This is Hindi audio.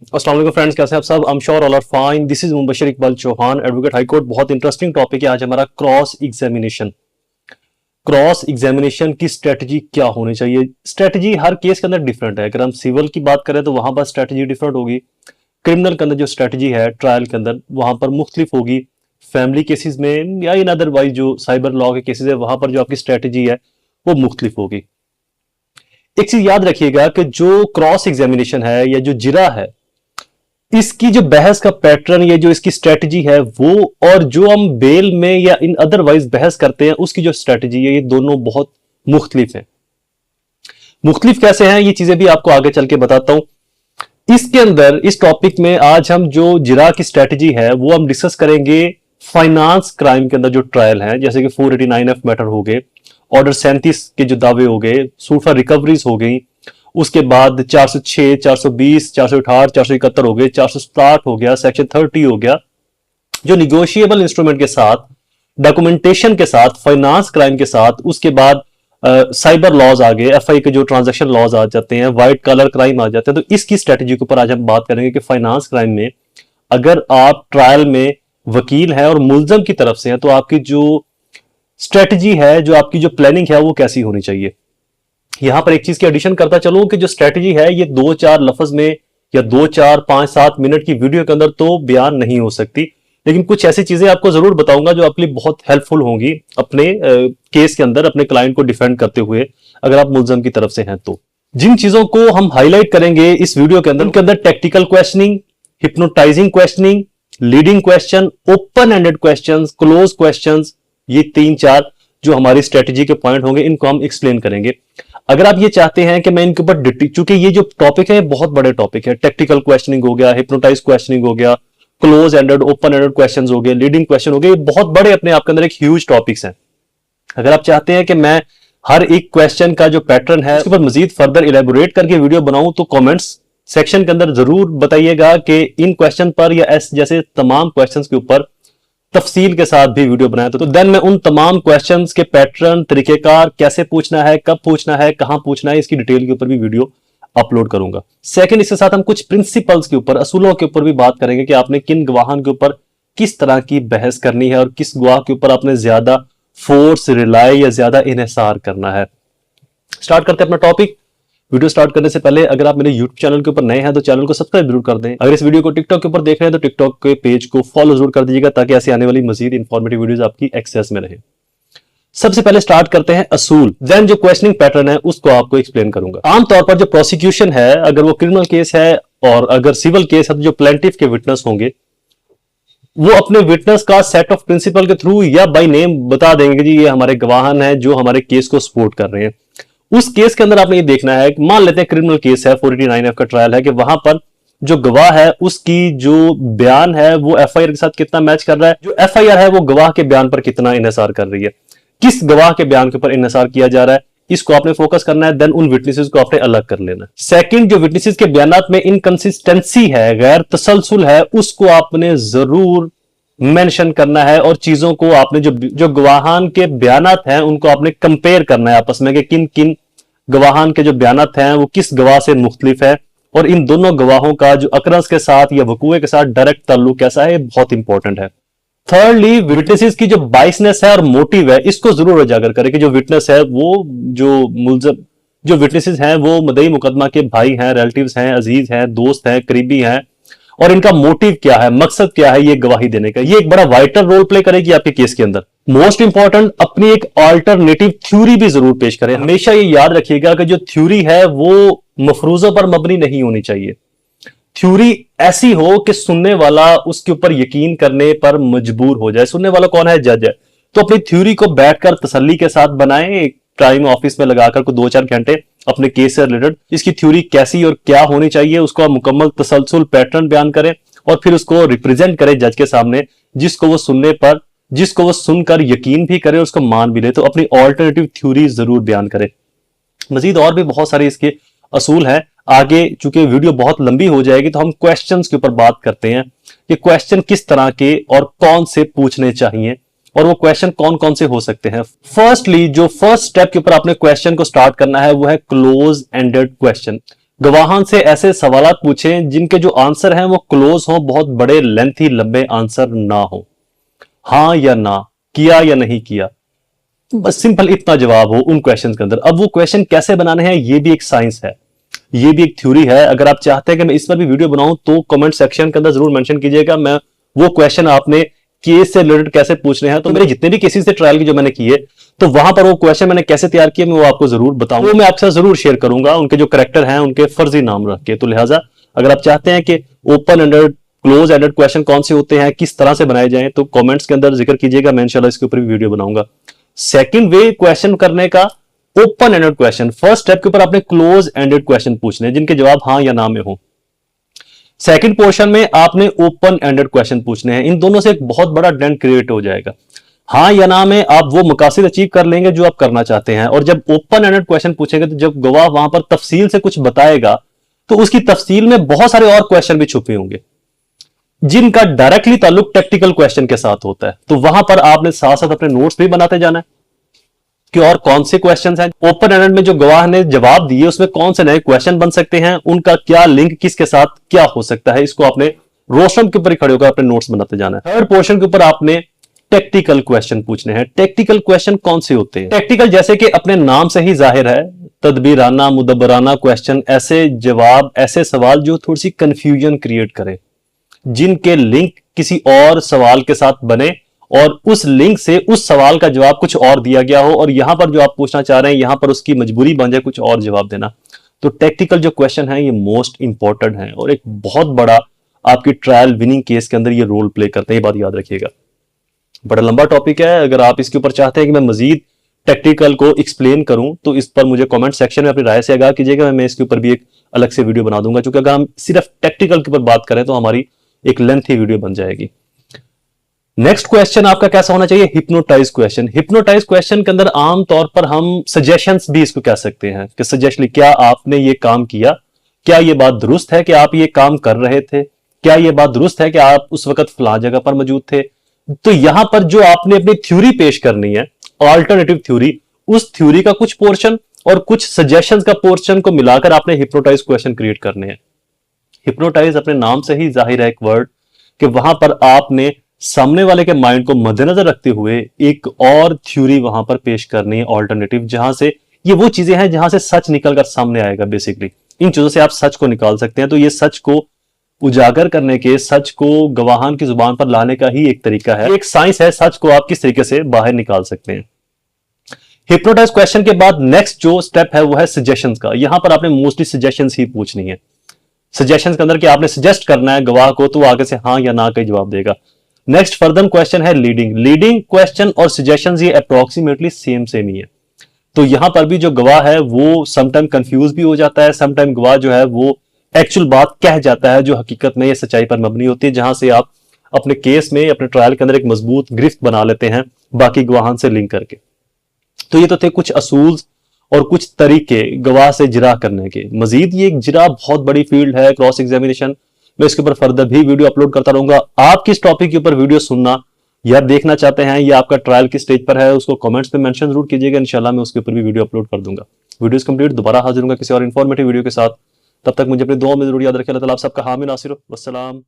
अस्सलाम वालेकुम फ्रेंड्स, कैसे हैं आप सब? I am sure all are fine. This is Mubashir Iqbal Chauhan, advocate high court. बहुत इंटरेस्टिंग टॉपिक है आज हमारा, क्रॉस एग्जामिनेशन। क्रॉस एग्जामिनेशन की स्ट्रेटजी क्या होनी चाहिए? स्ट्रेटजी हर केस के अंदर डिफरेंट है। अगर हम सिविल की बात करें तो वहां पर स्ट्रेटजी डिफरेंट होगी। क्रिमिनल के अंदर जो स्ट्रेटजी है ट्रायल के अंदर वहां पर मुख्तलिफ होगी। फैमिली केसेस में या इन अदरवाइज जो साइबर लॉ के केसेस है वहां पर जो आपकी स्ट्रेटजी है वो मुख्तलिफ होगी। एक चीज याद रखिएगा कि जो क्रॉस एग्जामिनेशन है या जो जिरा है, इसकी जो बहस का पैटर्न या जो इसकी स्ट्रेटजी है वो, और जो हम बेल में या इन अदरवाइज बहस करते हैं उसकी जो स्ट्रेटजी है, ये दोनों बहुत मुख्तलिफ हैं। मुख्तलिफ कैसे हैं ये चीजें भी आपको आगे चल के बताता हूं। इसके अंदर इस टॉपिक में आज हम जो जिरा की स्ट्रेटजी है वो हम डिस्कस करेंगे फाइनेंस क्राइम के अंदर जो ट्रायल है, जैसे कि 489F मैटर हो गए, ऑर्डर 37 के जो दावे हो गए, सूट फॉर रिकवरीज हो गई, उसके बाद 406, 420, 468, 471 हो गए, 460 हो गया, सेक्शन 30 हो गया, जो निगोशिएबल इंस्ट्रूमेंट के साथ, डॉक्यूमेंटेशन के साथ, फाइनेंस क्राइम के साथ, उसके बाद साइबर लॉज आ गए, एफआई के जो ट्रांजैक्शन लॉज आ जाते हैं, व्हाइट कलर क्राइम आ जाते हैं। तो इसकी स्ट्रेटजी के ऊपर आज हम बात करेंगे कि फाइनेंस क्राइम में अगर आप ट्रायल में वकील हैं और मुलजम की तरफ से हैं तो आपकी जो स्ट्रेटजी है, जो आपकी जो प्लानिंग है वो कैसी होनी चाहिए। यहां पर एक चीज की एडिशन करता चलूं कि जो स्ट्रेटजी है ये 2-4 लफ्ज में या 2-4-5-7 मिनट की वीडियो के अंदर तो बयान नहीं हो सकती, लेकिन कुछ ऐसी चीजें आपको जरूर बताऊंगा जो आपके लिए बहुत हेल्पफुल होंगी अपने केस के अंदर, अपने क्लाइंट को डिफेंड करते हुए, अगर आप मुलजम की तरफ से हैं तो। जिन चीजों को हम हाईलाइट करेंगे इस वीडियो के अंदर, उनके अंदर technical questioning, hypnotising questioning, leading question, open ended questions, close questions, ये 3-4 जो हमारी स्ट्रेटजी के पॉइंट होंगे इनको हम एक्सप्लेन करेंगे। अगर आप ये चाहते हैं कि मैं इनके ऊपर, चूंकि ये जो टॉपिक है बहुत बड़े टॉपिक है, टेक्निकल क्वेश्चनिंग हो गया, हिप्नोटाइज क्वेश्चनिंग हो गया, close ended open ended questions हो गए, लीडिंग क्वेश्चन हो गए, ये बहुत बड़े अपने आप के अंदर एक ह्यूज टॉपिक्स हैं। अगर आप चाहते हैं कि मैं हर एक क्वेश्चन का जो पैटर्न है उसके ऊपर मजीद फर्दर इलेबोरेट करके वीडियो बनाऊं तो कमेंट्स सेक्शन के अंदर जरूर बताइएगा कि इन क्वेश्चन पर या एस जैसे तमाम क्वेश्चंस के ऊपर तफसील के साथ भी वीडियो बनाया। तो देन मैं उन तमाम क्वेश्चंस के पैटर्न, तरीकेकार, कैसे पूछना है, कब पूछना है, कहां पूछना है, इसकी डिटेल के ऊपर भी वीडियो अपलोड करूंगा। सेकंड, इसके साथ हम कुछ प्रिंसिपल्स के ऊपर, असूलों के ऊपर भी बात करेंगे कि आपने किन गवाहान के ऊपर किस तरह की बहस करनी है और किस गवाह के ऊपर आपने ज्यादा फोर्स, रिलाई या ज्यादा इन्हिसार करना है। स्टार्ट करते हैं अपना टॉपिक। वीडियो स्टार्ट करने से पहले अगर आप मेरे YouTube चैनल के ऊपर नए हैं तो चैनल को सब्सक्राइब जरूर कर दें। अगर इस वीडियो को टिकटॉक के ऊपर देख रहे हैं तो टिकटॉक के पेज को फॉलो जरूर कर दीजिएगा ताकि ऐसी आने वाली मजीद इंफॉर्मेटिव वीडियोस आपकी एक्सेस में रहे। सबसे पहले स्टार्ट करते हैं असूल, देन जो क्वेश्चनिंग पैटर्न है उसको आपको एक्सप्लेन करूंगा। आमतौर पर जो प्रोसिक्यूशन है, अगर वो क्रिमिनल केस है और अगर सिविल केस है, तो जो प्लेंटिफ के विटनेस होंगे वो अपने विटनेस का सेट ऑफ प्रिंसिपल के थ्रू या बाय नेम बता देंगे कि जी ये हमारे गवाहान हैं जो हमारे केस को सपोर्ट कर रहे हैं। उस केस के अंदर आपने ये देखना है, मान लेते हैं क्रिमिनल केस है, 489F का ट्रायल है, कि वहां पर जो गवाह है उसकी जो बयान है वो एफआईआर के साथ कितना मैच कर रहा है, जो एफआईआर है वो गवाह के बयान पर कितना इन्हिसार कर रही है, किस गवाह के बयान के ऊपर इन्हिसार किया जा रहा है, इसको आपने फोकस करना है। देन उन विटनेसेस को आपने अलग कर लेना है। सेकंड, जो विटनेसेस के बयानात में इनकंसिस्टेंसी है, गैर तसलसल है, उसको आपने जरूर मेंशन करना है और चीजों को आपने जो गवाहान के बयानात हैं उनको आपने कंपेयर करना है आपस में कि किन किन गवाहान के जो बयानात हैं वो किस गवाह से मुख्तलिफ है और इन दोनों गवाहों का जो अकरंस के साथ या वकूए के साथ डायरेक्ट ताल्लुक कैसा है, ये बहुत इंपॉर्टेंट है। थर्डली, विटनेसेस की जो बाइसनेस है और मोटिव है इसको जरूर उजागर करें कि जो विटनेस है वो जो मुलजम, जो विटनेसेस हैं वो मदई मुकदमा के भाई हैं, रिलेटिव्स हैं, अजीज हैं, दोस्त हैं, करीबी हैं, और इनका मोटिव क्या है, मकसद क्या है ये गवाही देने का। ये एक बड़ा वाइटल रोल प्ले करेगी आपके केस के अंदर। मोस्ट इंपॉर्टेंट, अपनी एक अल्टरनेटिव थ्योरी भी जरूर पेश करें। हमेशा ये याद रखिएगा कि जो थ्योरी है वो मफरूजों पर मबनी नहीं होनी चाहिए। थ्योरी ऐसी हो कि सुनने वाला उसके ऊपर यकीन करने पर मजबूर हो जाए। सुनने वाला कौन है? जज है। तो अपनी थ्योरी को बैठकर तसल्ली के साथ बनाएं, टाइम ऑफिस में लगाकर को 2-4 घंटे अपने केस से रिलेटेड इसकी थ्योरी कैसी और क्या होनी चाहिए उसको मुकम्मल तसलसल पैटर्न बयान करें और फिर उसको रिप्रेजेंट करें जज के सामने, जिसको वो सुनने पर, जिसको वो सुनकर यकीन भी करे, उसको मान भी ले। तो अपनी ऑल्टरनेटिव थ्योरी जरूर बयान करें। मजीद और भी बहुत सारे इसके असूल हैं। आगे चूंकि वीडियो बहुत लंबी हो जाएगी तो हम क्वेश्चंस के ऊपर बात करते हैं कि क्वेश्चन किस तरह के और कौन से पूछने चाहिए और वो क्वेश्चन कौन कौन से हो सकते हैं। फर्स्टली, जो फर्स्ट स्टेप के ऊपर आपने क्वेश्चन को स्टार्ट करना है वो है क्लोज एंडेड क्वेश्चन। गवाहान से ऐसे सवालात पूछें जिनके जो आंसर हैं वो क्लोज हों, बहुत बड़े लेंथी लंबे आंसर ना हो, हाँ या ना, किया या नहीं किया, बस सिंपल इतना जवाब हो उन क्वेश्चंस के अंदर। अब वो क्वेश्चन कैसे बनाने हैं ये भी एक साइंस है, ये भी एक थ्योरी है। अगर आप चाहते हैं कि मैं इस पर भी वीडियो बनाऊं तो कमेंट सेक्शन के अंदर जरूर मेंशन कीजिएगा, मैं वो क्वेश्चन आपने केस से रिलेटेड कैसे पूछने हैं, तो मेरे जितने भी केसेस थे ट्रायल के जो मैंने किए, तो वहां पर वो क्वेश्चन मैंने कैसे तैयार किए मैं वो आपको जरूर बताऊंगा, वो मैं आपके साथ जरूर शेयर करूंगा, उनके जो करेक्टर हैं उनके फर्जी नाम रख के। तो लिहाजा अगर आप चाहते हैं कि open ended close ended question कौन से होते हैं, किस तरह से बनाए जाएं, तो कमेंट्स के अंदर जिक्र कीजिएगा, मैं इंशाल्लाह इसके ऊपर भी वीडियो बनाऊंगा। सेकंड वे क्वेश्चन करने का, open ended question. First step के ऊपर आपने क्लोज एंडेड क्वेश्चन पूछने हैं जिनके जवाब हाँ या ना में हो। सेकंड पोर्शन में आपने ओपन एंडेड क्वेश्चन पूछने हैं। इन दोनों से एक बहुत बड़ा डेंट क्रिएट हो जाएगा। हाँ या ना में आप वो मकासद अचीव कर लेंगे जो आप करना चाहते हैं, और जब ओपन एंडेड क्वेश्चन पूछेंगे तो जब गवाह वहां पर तफसील से कुछ बताएगा तो उसकी तफसील में बहुत सारे और क्वेश्चन भी छुपे होंगे जिनका डायरेक्टली ताल्लुक टेक्निकल क्वेश्चन के साथ होता है। तो वहां पर आपने साथ साथ अपने नोट्स भी बनाते जाना है कि और कौन से क्वेश्चंस हैं ओपन एंडेड में जो गवाह ने जवाब दिए उसमें कौन से नए क्वेश्चन बन सकते हैं, उनका क्या लिंक किसके साथ क्या हो सकता है, इसको आपने रोशम के ऊपर ही खड़े होकर अपने नोट्स बनाते जाना है। थर्ड पोर्शन के ऊपर आपने टेक्निकल क्वेश्चन पूछने हैं। टेक्निकल क्वेश्चन कौन से होते हैं? टेक्निकल जैसे कि अपने नाम से ही जाहिर है, तदबीराना मुदब्बराना क्वेश्चन, ऐसे जवाब ऐसे सवाल जो थोड़ी सी कंफ्यूजन क्रिएट करे, जिनके लिंक किसी और सवाल के साथ बने और उस लिंक से उस सवाल का जवाब कुछ और दिया गया हो और यहां पर जो आप पूछना चाह रहे हैं यहां पर उसकी मजबूरी बन जाए कुछ और जवाब देना। तो टेक्निकल जो क्वेश्चन है ये मोस्ट इंपॉर्टेंट है और एक बहुत बड़ा आपकी ट्रायल विनिंग केस के अंदर ये रोल प्ले करते हैं, ये बात याद रखिएगा। बड़ा लंबा टॉपिक है, अगर आप इसके ऊपर चाहते हैं कि मैं मजीद टेक्निकल को एक्सप्लेन करूं तो इस पर मुझे कमेंट सेक्शन में अपनी राय से आगाह कीजिएगा, मैं इसके ऊपर भी एक अलग से वीडियो बना दूंगा, क्योंकि अगर हम सिर्फ टेक्निकल के ऊपर बात करें तो हमारी एक लेंथी वीडियो बन जाएगी। नेक्स्ट क्वेश्चन आपका कैसा होना चाहिए? Hypnotise question. हिप्नोटाइज क्वेश्चन के अंदर आमतौर पर हम सजेशंस भी इसको कह सकते हैं कि सजेशन, क्या आपने ये काम किया, क्या ये बात दुरुस्त है कि आप ये काम कर रहे थे, क्या ये बात दुरुस्त है कि आप उस वक्त फला जगह पर मौजूद थे। तो यहां पर जो आपने अपनी थ्योरी पेश करनी है, ऑल्टरनेटिव थ्योरी, उस थ्योरी का कुछ पोर्शन और कुछ सजेशंस का पोर्शन को मिलाकर आपने हिप्नोटाइज क्वेश्चन क्रिएट करने हैं। हिप्नोटाइज अपने नाम से ही जाहिर है एक वर्ड कि वहां पर आपने सामने वाले के माइंड को मद्देनजर रखते हुए एक और थ्योरी वहां पर पेश करनी है, ऑल्टरनेटिव, जहां से ये वो चीजें हैं जहां से सच निकलकर सामने आएगा। बेसिकली इन चीजों से आप सच को निकाल सकते हैं। तो ये सच को उजागर करने के, सच को गवाहान की जुबान पर लाने का ही एक तरीका है, एक साइंस है सच को आप किस तरीके से बाहर निकाल सकते हैं। हिप्नोटाइज क्वेश्चन के बाद नेक्स्ट जो स्टेप है वो है सजेशंस का। यहां पर आपने मोस्टली सजेशंस ही पूछनी है। सजेशंस के अंदर कि आपने सजेस्ट करना है गवाह को, तो आगे से हाँ या ना का जवाब देगा। नेक्स्ट फर्दर क्वेश्चन है लीडिंग। लीडिंग क्वेश्चन और सजेशंस ये अप्रोक्सीमेटली सेम ही है। तो यहां पर भी जो गवाह है वो समटाइम कंफ्यूज भी हो जाता है, समटाइम गवाह जो है वो एक्चुअल बात कह जाता है जो हकीकत में ये सच्चाई पर मबनी होती है, जहां से आप अपने केस में, अपने ट्रायल के अंदर एक मजबूत गिरफ्त बना लेते हैं बाकी गवाहान से लिंक करके। तो ये तो थे कुछ असूल और कुछ तरीके गवाह से जिरा करने के। मजीद ये एक जिरा बहुत बड़ी फील्ड है, क्रॉस एग्जामिनेशन। मैं इसके ऊपर फर्दर भी वीडियो अपलोड करता रहूंगा। आप किस टॉपिक के ऊपर वीडियो सुनना या देखना चाहते हैं, या आपका ट्रायल किस स्टेज पर है, उसको कमेंट्स में मेंशन जरूर कीजिएगा। इंशाल्लाह मैं उसके ऊपर भी वीडियो अपलोड कर दूंगा। वीडियोस कंप्लीट, दोबारा हाजिर होऊंगा किसी और इन्फॉर्मेटिव वीडियो के साथ। तब तक मुझे अपनी दुआ में जरूर याद रखें। अल्लाह ताला आप सबका हामी नासिर हो। वस्सलाम।